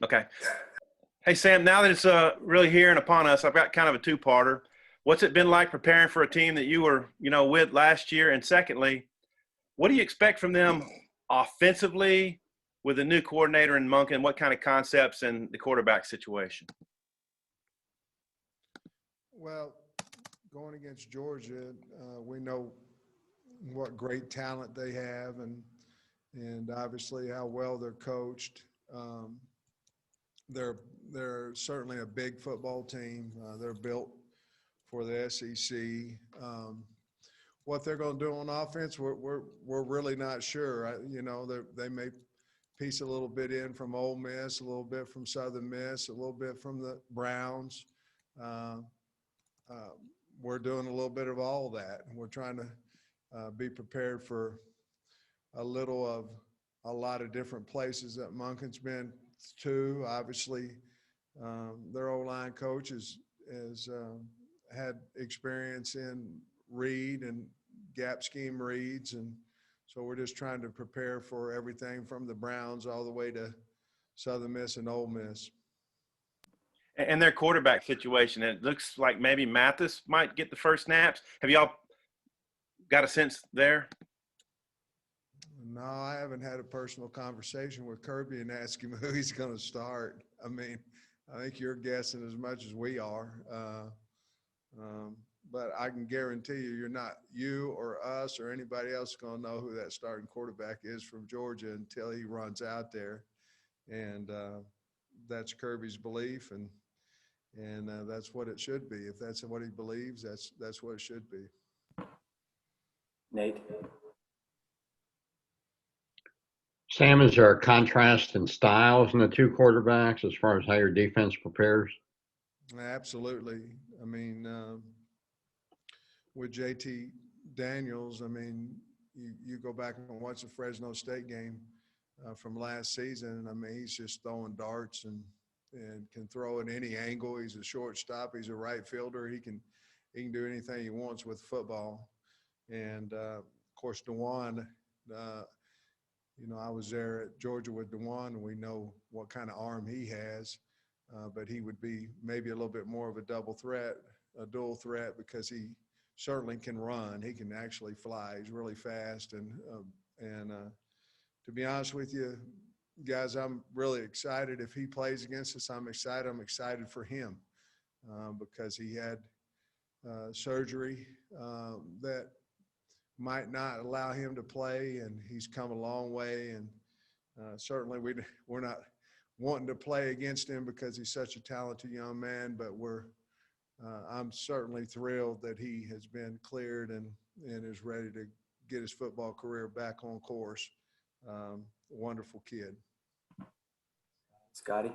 Okay. Hey, Sam, now that it's really here and upon us, I've got kind of a two-parter. What's it been like preparing for a team that you were, with last year? And secondly, what do you expect from them offensively with a new coordinator in Monken? What kind of concepts and the quarterback situation? Well, going against Georgia, we know what great talent they have, and obviously how well they're coached. They're certainly a big football team. They're built for the SEC. What they're going to do on offense, we're really not sure. They may piece a little bit in from Ole Miss, a little bit from Southern Miss, a little bit from the Browns. We're doing a little bit of all of that. We're trying to be prepared for a little of a lot of different places that Monken's been to. Obviously, their O-line coach has had experience in read and gap scheme reads, and so we're just trying to prepare for everything from the Browns all the way to Southern Miss and Ole Miss. And their quarterback situation, it looks like maybe Mathis might get the first snaps. Have y'all got a sense there? No, I haven't had a personal conversation with Kirby and ask him who he's going to start. I mean, I think you're guessing as much as we are. But I can guarantee you or us or anybody else going to know who that starting quarterback is from Georgia until he runs out there. And that's Kirby's belief, and that's what it should be. If that's what he believes, that's what it should be. Nate? Sam, is there a contrast in styles in the two quarterbacks as far as how your defense prepares? Absolutely. I mean, with JT Daniels, I mean, you go back and watch the Fresno State game from last season. I mean, he's just throwing darts and can throw at any angle. He's a shortstop. He's a right fielder. He can do anything he wants with football. And of course, DeJuan, I was there at Georgia with DeJuan, and we know what kind of arm he has. But he would be maybe a little bit more of a dual threat, because he certainly can run. He can actually fly. He's really fast. And to be honest with you, guys, I'm really excited. If he plays against us, I'm excited. I'm excited for him because he had surgery that might not allow him to play, and he's come a long way. And certainly we're not wanting to play against him because he's such a talented young man, but I'm certainly thrilled that he has been cleared and is ready to get his football career back on course. Wonderful kid. Scotty?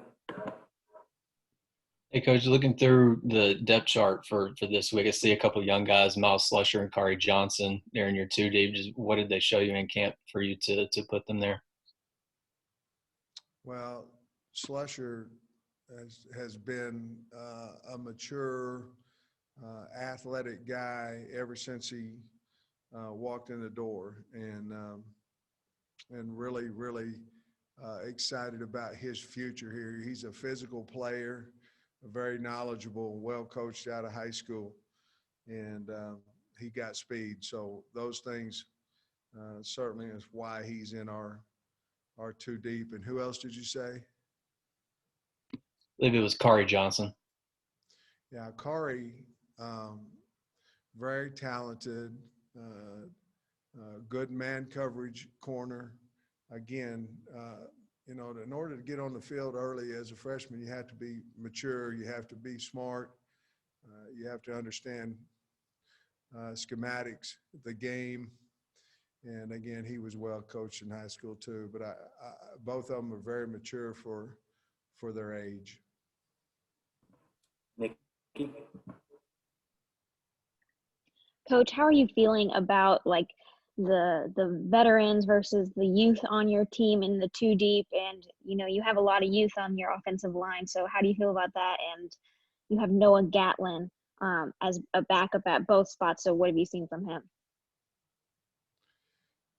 Hey, Coach, looking through the depth chart for this week, I see a couple of young guys, Miles Slusher and Kari Johnson. They're in your two deep. Just what did they show you in camp for you to put them there? Well, Slusher has been a mature, athletic guy ever since he walked in the door, and really, really excited about his future here. He's a physical player, very knowledgeable, well coached out of high school, and he got speed. So those things certainly is why he's in our two deep. And who else did you say? I believe it was Kari Johnson. Yeah, Kari, very talented, good man coverage corner. Again, in order to get on the field early as a freshman, you have to be mature, you have to be smart, you have to understand schematics, the game. And again, he was well coached in high school too. But both of them are very mature for their age. Nikki? Coach, how are you feeling about the veterans versus the youth on your team in the two deep? And you have a lot of youth on your offensive line, so how do you feel about that? And you have Noah Gatlin as a backup at both spots, so what have you seen from him?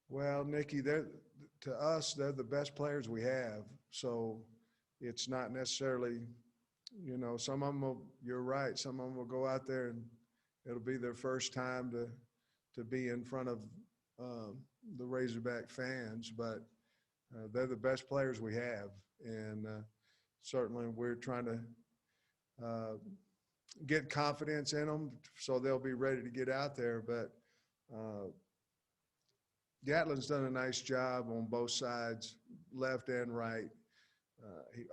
Well, Nikki, to us, they're the best players we have. So it's not necessarily, some of them you're right. Some of them will go out there and it'll be their first time to be in front of the Razorback fans, but they're the best players we have. And certainly we're trying to get confidence in them so they'll be ready to get out there. But Gatlin's done a nice job on both sides, left and right.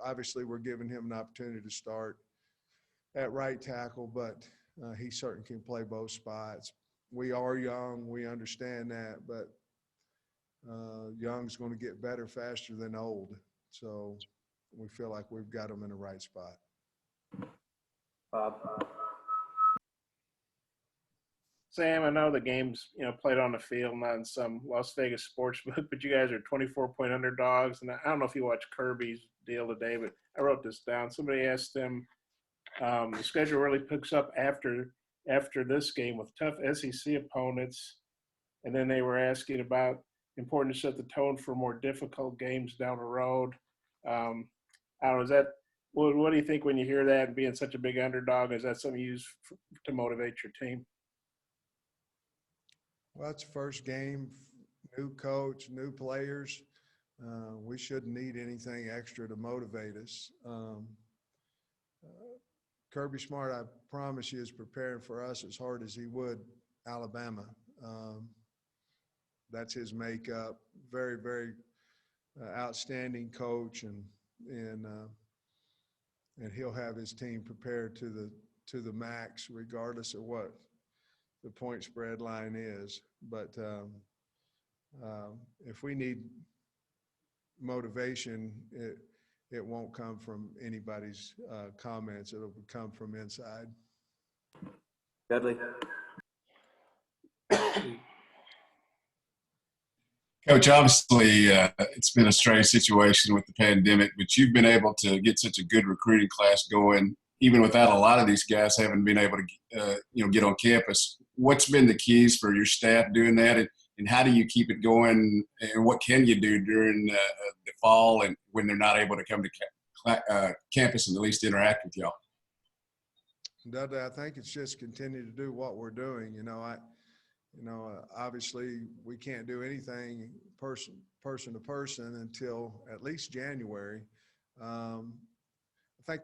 Obviously, we're giving him an opportunity to start at right tackle, but he certainly can play both spots. We are young. We understand that, but young's going to get better faster than old. So we feel like we've got him in the right spot. Bob. Sam, I know the game's played on the field, not in some Las Vegas sports book, but you guys are 24-point underdogs. And I don't know if you watched Kirby's deal today, but I wrote this down. Somebody asked him, the schedule really picks up after this game with tough SEC opponents, and then they were asking about important to set the tone for more difficult games down the road. I don't know, is that what do you think when you hear that and being such a big underdog? Is that something you use to motivate your team? Well, it's the first game, new coach, new players. We shouldn't need anything extra to motivate us. Kirby Smart, I promise you, is preparing for us as hard as he would Alabama. That's his makeup. Very, very outstanding coach, and he'll have his team prepared to the max, regardless of what the point spread line is. But if we need motivation, it won't come from anybody's comments. It'll come from inside. Dudley. Coach, obviously it's been a strange situation with the pandemic, but you've been able to get such a good recruiting class going, even without a lot of these guys having been able to, get on campus. What's been the keys for your staff doing that, and how do you keep it going, and what can you do during the fall and when they're not able to come to campus and at least interact with y'all? Dudley, I think it's just continue to do what we're doing. Obviously we can't do anything person to person until at least January. I think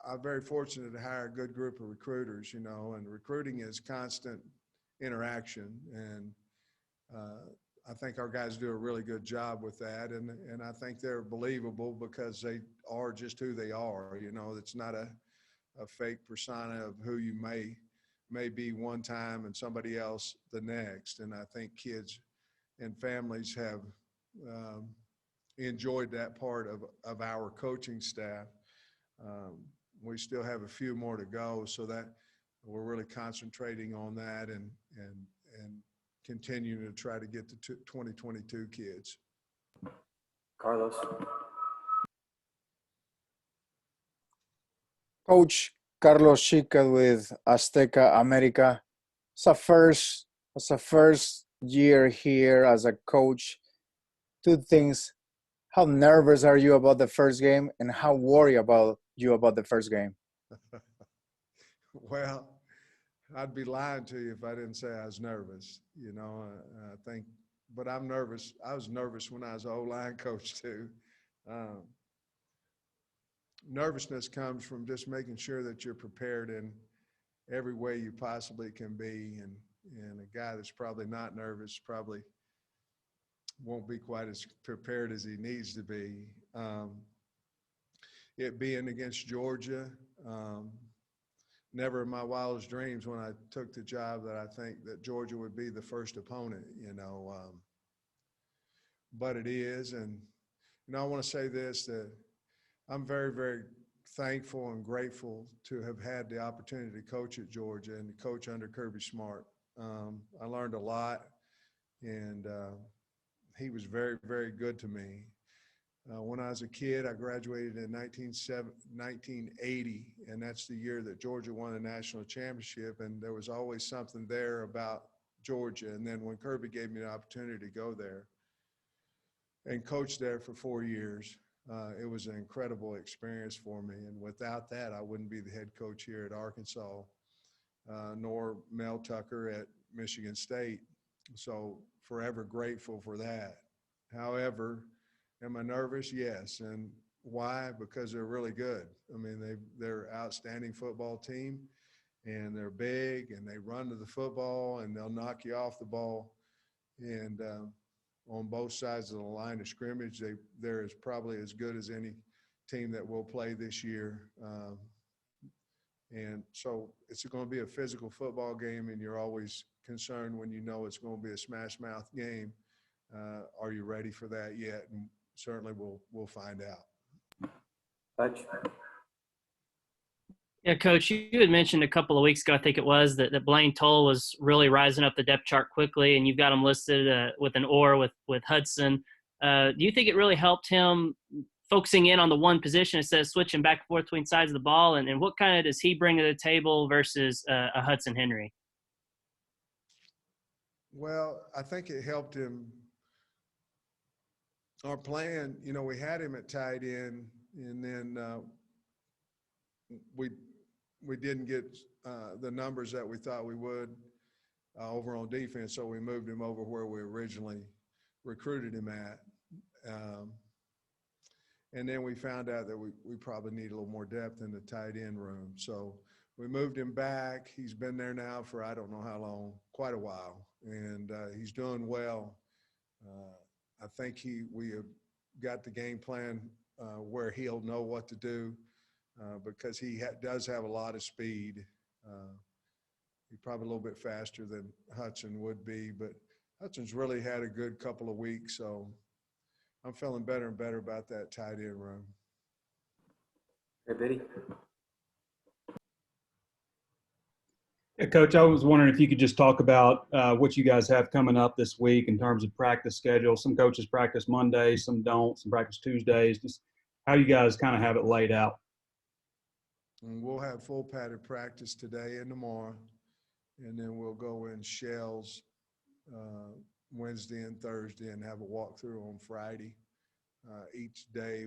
I'm very fortunate to hire a good group of recruiters, and recruiting is constant interaction. And I think our guys do a really good job with that. And I think they're believable because they are just who they are. It's not a fake persona of who you may be one time and somebody else the next. And I think kids and families have enjoyed that part of our coaching staff. We still have a few more to go, so that we're really concentrating on that and continuing to try to get the 2022 kids. Carlos. Coach Carlos Chica with Azteca America. It's a first year here as a coach. Two things. How nervous are you about the first game, and how worried about the first game? Well, I'd be lying to you if I didn't say I was nervous. I think, but I'm nervous. I was nervous when I was an O-line coach too. Nervousness comes from just making sure that you're prepared in every way you possibly can be. And a guy that's probably not nervous probably won't be quite as prepared as he needs to be. It being against Georgia, never in my wildest dreams when I took the job that I think that Georgia would be the first opponent, but it is. And, I want to say this, that I'm very, very thankful and grateful to have had the opportunity to coach at Georgia and to coach under Kirby Smart. I learned a lot, and he was very, very good to me. When I was a kid, I graduated in 1980, and that's the year that Georgia won the national championship, and there was always something there about Georgia. And then when Kirby gave me the opportunity to go there and coach there for 4 years, it was an incredible experience for me. And without that, I wouldn't be the head coach here at Arkansas, nor Mel Tucker at Michigan State. So forever grateful for that. However, am I nervous? Yes. And why? Because they're really good. I mean, they're an outstanding football team, and they're big, and they run to the football, and they'll knock you off the ball. And on both sides of the line of scrimmage, they're probably as good as any team that will play this year. And so it's going to be a physical football game, and you're always concerned when you know it's going to be a smash mouth game. Are you ready for that yet? And certainly we'll find out. Touch. Yeah, Coach, you had mentioned a couple of weeks ago, I think it was, that Blaine Toll was really rising up the depth chart quickly, and you've got him listed with an or with Hudson. Do you think it really helped him focusing in on the one position instead of switching back and forth between sides of the ball? And what kind of does he bring to the table versus a Hudson Henry? Well, I think it helped him. Our plan, we had him at tight end, and then we didn't get the numbers that we thought we would over on defense, so we moved him over where we originally recruited him at. And then we found out that we probably need a little more depth in the tight end room. So we moved him back. He's been there now for I don't know how long, quite a while, and he's doing well. I think we have got the game plan where he'll know what to do because he does have a lot of speed. He's probably a little bit faster than Hudson would be, but Hudson's really had a good couple of weeks, so I'm feeling better and better about that tight end room. Hey, Biddy. Yeah, Coach, I was wondering if you could just talk about what you guys have coming up this week in terms of practice schedule. Some coaches practice Mondays, some don't, some practice Tuesdays. Just how you guys kind of have it laid out. And we'll have full padded practice today and tomorrow, and then we'll go in shells Wednesday and Thursday and have a walkthrough on Friday. Each day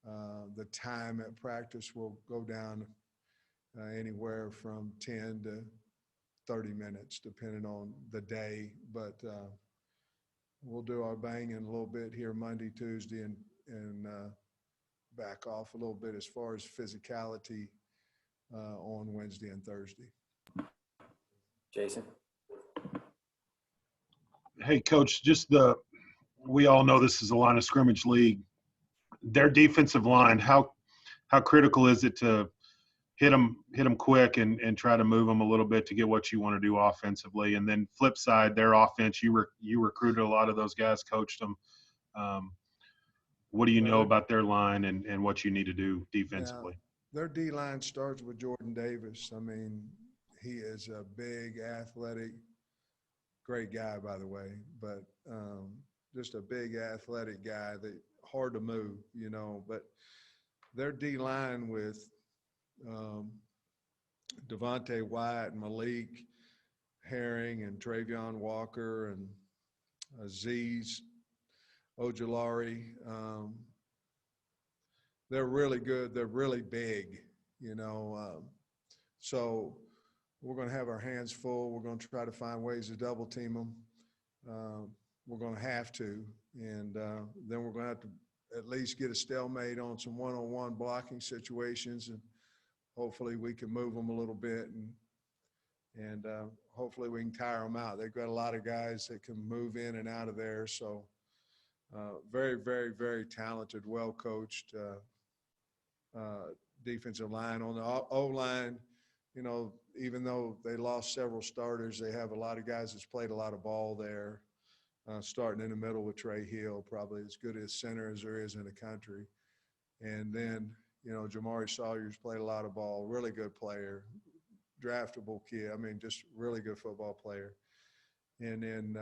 the time at practice will go down anywhere from 10 to 30 minutes, depending on the day. But we'll do our banging a little bit here Monday, Tuesday, and back off a little bit as far as physicality on Wednesday and Thursday. Jason. Hey, Coach, we all know this is a line of scrimmage league. Their defensive line, how critical is it to hit them quick and try to move them a little bit to get what you want to do offensively? And then flip side, their offense, you recruited a lot of those guys, coached them. What do you know about their line and what you need to do defensively? Yeah, their D-line starts with Jordan Davis. I mean, he is a big, athletic, great guy, by the way, but just a big, athletic guy that hard to move, But their D-line with Devontae White and Malik Herring and Travion Walker and Azeez Ojulari, they're really good. They're really big, so we're going to have our hands full. We're going to try to find ways to double team them. We're going to have to, and then we're going to have to at least get a stalemate on some one-on-one blocking situations, and hopefully we can move them a little bit, and hopefully we can tire them out. They've got a lot of guys that can move in and out of there, so very, very, very talented, well-coached defensive line. On the O-line, even though they lost several starters, they have a lot of guys that's played a lot of ball there, starting in the middle with Trey Hill, probably as good as center as there is in the country. And then, Jamari Sawyer's played a lot of ball, really good player, draftable kid. I mean, just really good football player. And then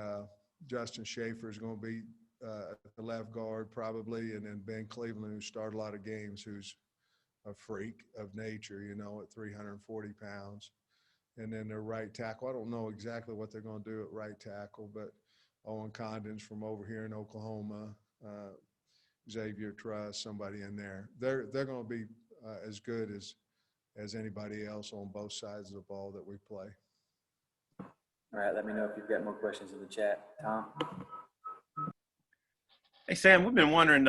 Justin Schaefer is going to be the left guard probably, and then Ben Cleveland, who started a lot of games, who's a freak of nature, at 340 pounds. And then their right tackle, I don't know exactly what they're going to do at right tackle, but Owen Condon's from over here in Oklahoma. Xavier Truss, somebody in there. They're going to be as good as anybody else on both sides of the ball that we play. All right, let me know if you've got more questions in the chat. Tom? Hey, Sam, we've been wondering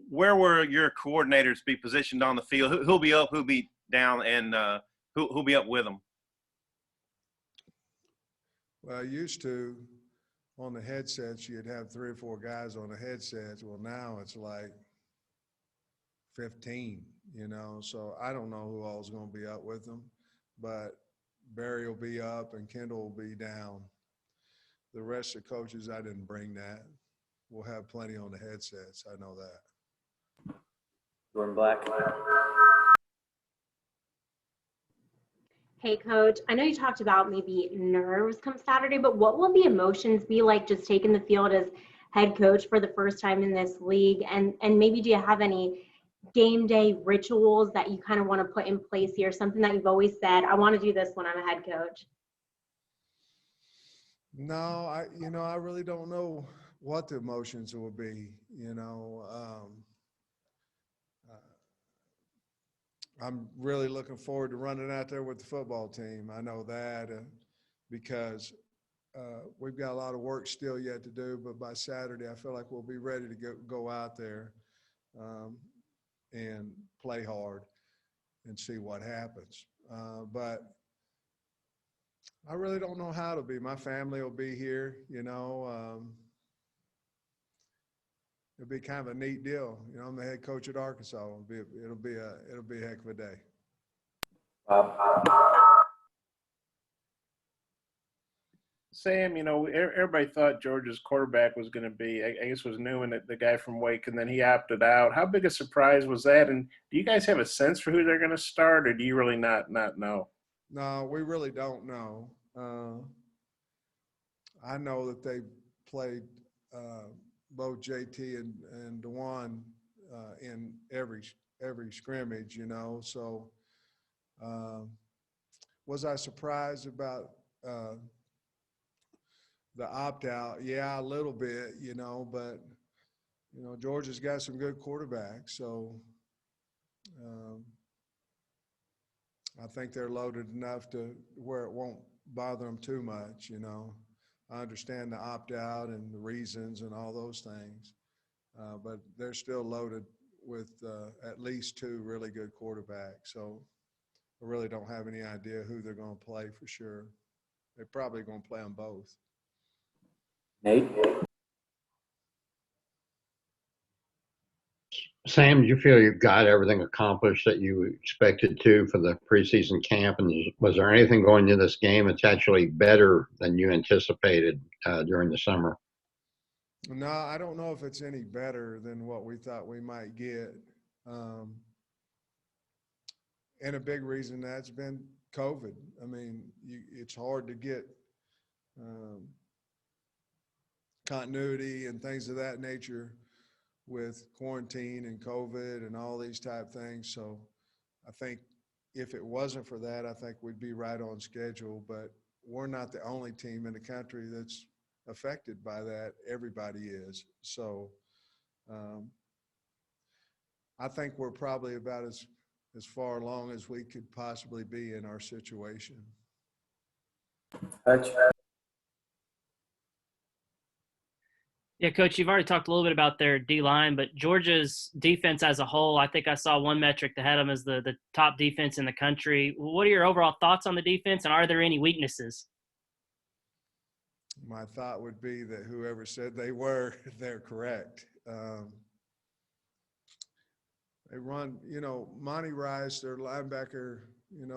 where will your coordinators be positioned on the field? Who'll be up, who'll be down, and who'll be up with them? Well, used to, on the headsets, you'd have 3 or 4 guys on the headsets. Well, now it's like 15, so I don't know who all is going to be up with them, but Barry will be up and Kendall will be down. The rest of the coaches, I didn't bring that. We'll have plenty on the headsets. I know that. Jordan Black. Hey, Coach, I know you talked about maybe nerves come Saturday, but what will the emotions be like just taking the field as head coach for the first time in this league? And maybe do you have any game day rituals that you kind of want to put in place here, something that you've always said, I want to do this when I'm a head coach? No, I really don't know what the emotions will be, I'm really looking forward to running out there with the football team. I know that because we've got a lot of work still yet to do, but by Saturday, I feel like we'll be ready to go out there and play hard and see what happens. But I really don't know how to be. My family will be here, it'll be kind of a neat deal. I'm the head coach at Arkansas. It'll be a heck of a day. Sam, everybody thought Georgia's quarterback was going to be, I guess, was Newman, the guy from Wake, and then he opted out. How big a surprise was that? And do you guys have a sense for who they're going to start, or do you really not know? No, we really don't know. I know that they played both JT and DeJuan in every scrimmage, So was I surprised about the opt-out? Yeah, a little bit, but, Georgia's got some good quarterbacks. So I think they're loaded enough to where it won't bother them too much, I understand the opt-out and the reasons and all those things, but they're still loaded with at least 2 really good quarterbacks. So I really don't have any idea who they're going to play for sure. They're probably going to play them both. Nate? Sam, do you feel you've got everything accomplished that you expected to for the preseason camp? And was there anything going into this game that's actually better than you anticipated during the summer? No, I don't know if it's any better than what we thought we might get. And a big reason that's been COVID. I mean, it's hard to get continuity and things of that nature with quarantine and COVID and all these type things. So I think if it wasn't for that, I think we'd be right on schedule. But we're not the only team in the country that's affected by that. Everybody is. So I think we're probably about as far along as we could possibly be in our situation. Yeah, Coach, you've already talked a little bit about their D-line, but Georgia's defense as a whole, I think I saw one metric that had them as the top defense in the country. What are your overall thoughts on the defense, and are there any weaknesses? My thought would be that whoever said they're correct. They run, Monty Rice, their linebacker,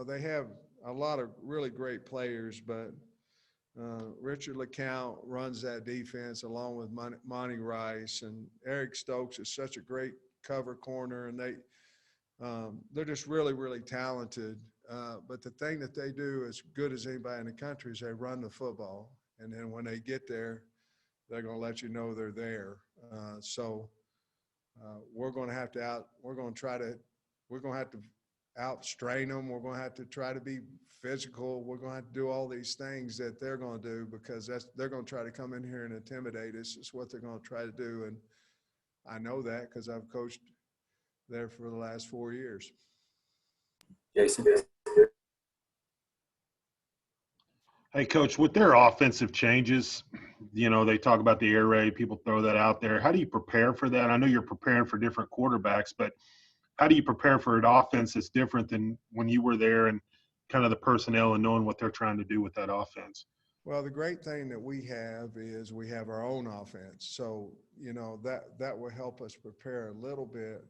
they have a lot of really great players, but Richard LeCount runs that defense along with Monty Rice, and Eric Stokes is such a great cover corner, and they're just really, really talented. But the thing that they do as good as anybody in the country is they run the football, and then when they get there, they're going to let you know they're there. So we're going to have to outstrain them. We're going to have to try to be physical. We're going to have to do all these things that they're going to do because they're going to try to come in here and intimidate us. It's what they're going to try to do. And I know that because I've coached there for the last 4 years. Jason. Hey, Coach, with their offensive changes, you know, they talk about the air raid, people throw that out there. How do you prepare for that? I know you're preparing for different quarterbacks, but how do you prepare for an offense that's different than when you were there and kind of the personnel and knowing what they're trying to do with that offense? Well, the great thing that we have is we have our own offense. So, you know, that will help us prepare a little bit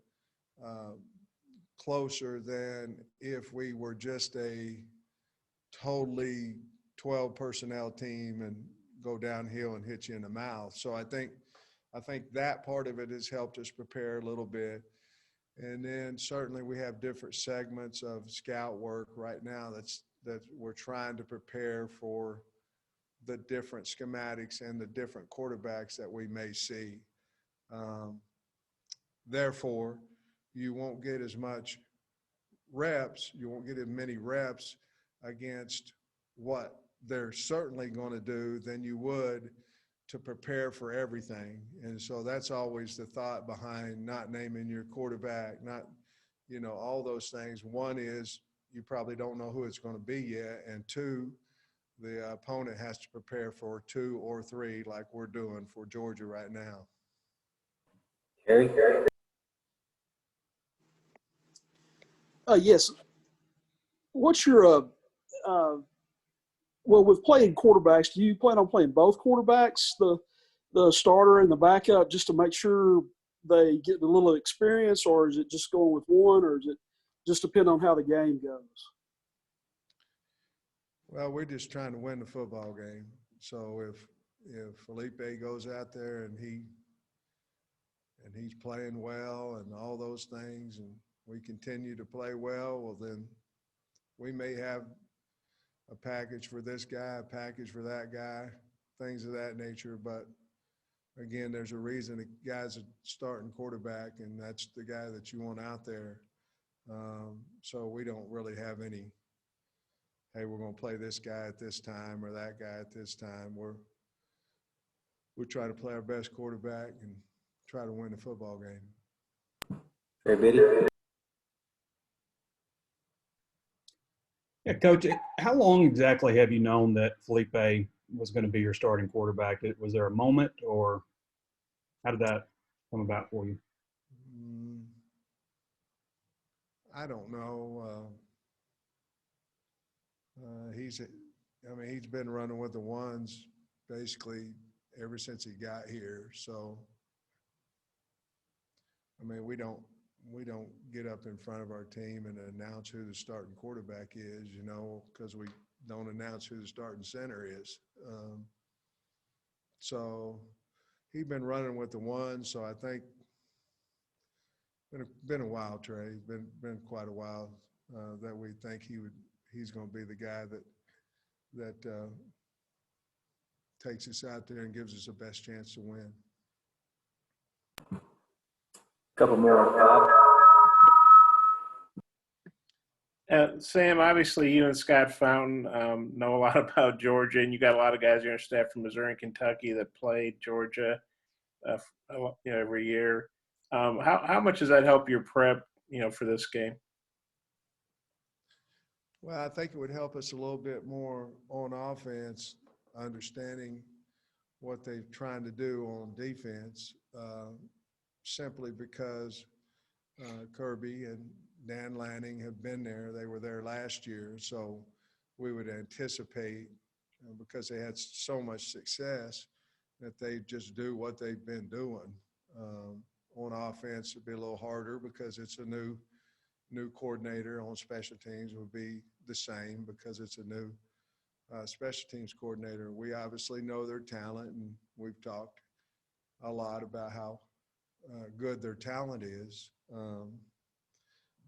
closer than if we were just a totally 12 personnel team and go downhill and hit you in the mouth. So I think that part of it has helped us prepare a little bit. And then certainly we have different segments of scout work right now that we're trying to prepare for the different schematics and the different quarterbacks that we may see. Therefore, you won't get as much reps, you won't get as many reps against what they're certainly going to do than you would to prepare for everything. And so that's always the thought behind not naming your quarterback, not, you know, all those things. One is you probably don't know who it's going to be yet. And two, the opponent has to prepare for 2 or 3 like we're doing for Georgia right now. Harry? Yes. What's your well, with playing quarterbacks, do you plan on playing both quarterbacks, the starter and the backup, just to make sure they get a little experience, or is it just going with one, or is it just depend on how the game goes? Well, we're just trying to win the football game. So if Felipe goes out there and he's playing well and all those things, and we continue to play well then we may have a package for this guy, a package for that guy, things of that nature. But again, there's a reason the guy's a starting quarterback, and that's the guy that you want out there. So we don't really have any, hey, we're going to play this guy at this time or that guy at this time. We try to play our best quarterback and try to win the football game. Hey, Biddy. Yeah, Coach, how long exactly have you known that Felipe was going to be your starting quarterback? Was there a moment, or how did that come about for you? I don't know. He's been running with the ones basically ever since he got here. So, I mean, we don't get up in front of our team and announce who the starting quarterback is, you know, because we don't announce who the starting center is. So he's been running with the ones. So I think been a while, Trey. Been quite a while that we think he's going to be the guy that takes us out there and gives us the best chance to win. Couple more, Bob. Sam, obviously you and Scott Fountain know a lot about Georgia, and you got a lot of guys on your staff from Missouri and Kentucky that played Georgia every year. How much does that help your prep, for this game? Well, I think it would help us a little bit more on offense, understanding what they're trying to do on defense, simply because Kirby and Dan Lanning have been there. They were there last year. So we would anticipate, because they had so much success, that they just do what they've been doing. On offense, it'd be a little harder because it's a new coordinator. On special teams would be the same because it's a new special teams coordinator. We obviously know their talent, and we've talked a lot about how good their talent is.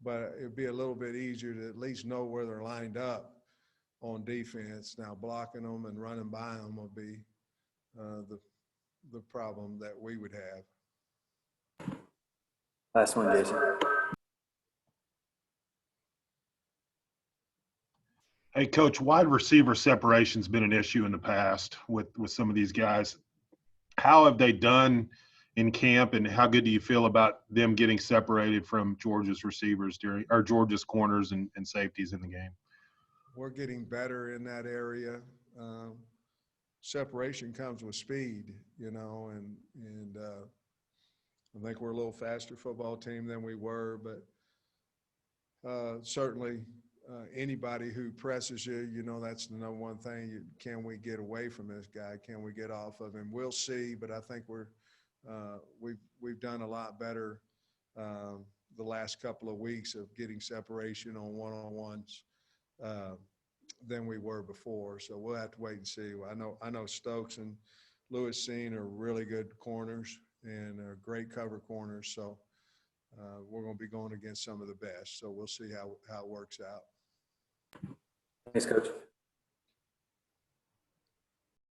But it'd be a little bit easier to at least know where they're lined up on defense. Now, blocking them and running by them will be the problem that we would have. Last one, Jason. Hey, Coach, wide receiver separation's been an issue in the past with some of these guys. How have they done in camp, and how good do you feel about them getting separated from Georgia's receivers or Georgia's corners and safeties in the game? We're getting better in that area. Separation comes with speed, and I think we're a little faster football team than we were, but certainly anybody who presses you, that's the number one thing. Can we get away from this guy? Can we get off of him? We'll see, but I think we've done a lot better the last couple of weeks of getting separation on one-on-ones than we were before. So we'll have to wait and see. I know Stokes and Lewis Cine are really good corners and are great cover corners. So we're going to be going against some of the best. So we'll see how it works out. Thanks, Coach.